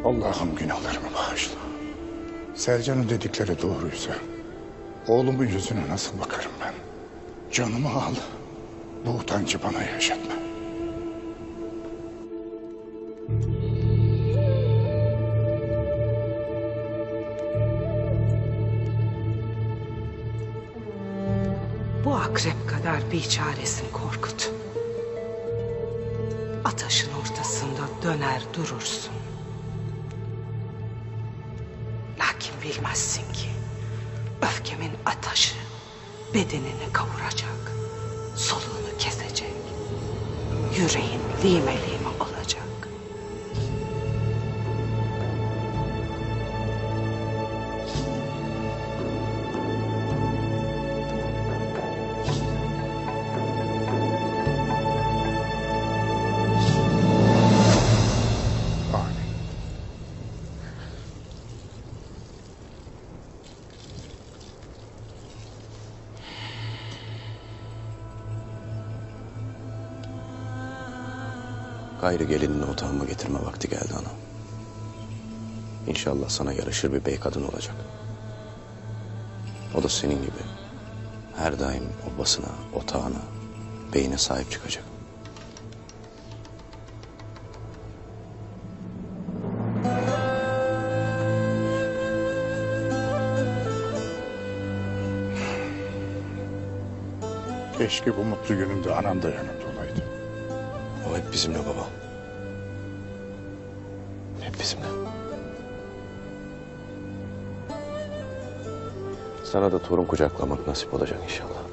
Allah'ım günahlarımı bağışla. Sercan'ın dedikleri doğruysa oğlumun yüzüne nasıl bakarım ben? Canımı al. Bu utancı bana yaşatma. Bu akrep kadar biçaresin Korkut. Ataşın ortasında döner durursun. Lakin bilmezsin ki öfkemin ataşı bedenini kavuracak, soluğunu kesecek, yüreğin lime lime olacak. Gayrı gelinini otağıma getirme vakti geldi ana. İnşallah sana yaraşır bir bey kadın olacak. O da senin gibi her daim obasına, otağına, beyine sahip çıkacak. Keşke bu mutlu günümde anam da yanımda olaydı. O hep bizimle baba. Hep bizimle. Sana da torun kucaklamak nasip olacak inşallah.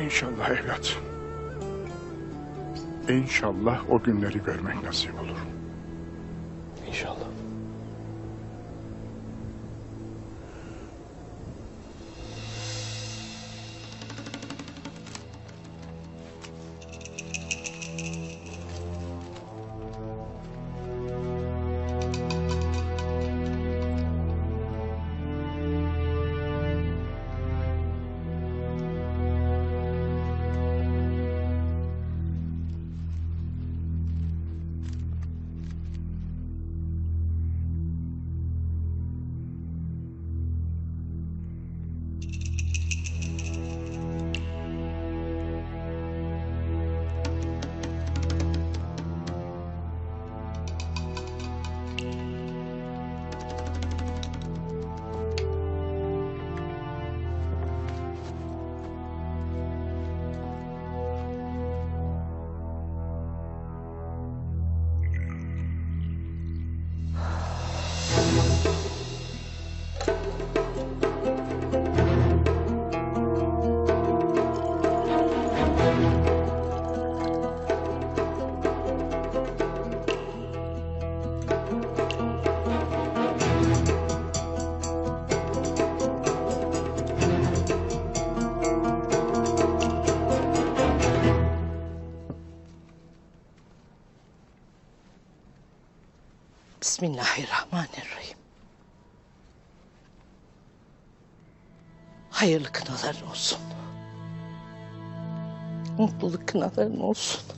İnşallah evlat. İnşallah o günleri görmek nasip olur. İnşallah. Bismillahirrahmanirrahim. Hayırlı kınaların olsun. Mutluluk kınaların olsun.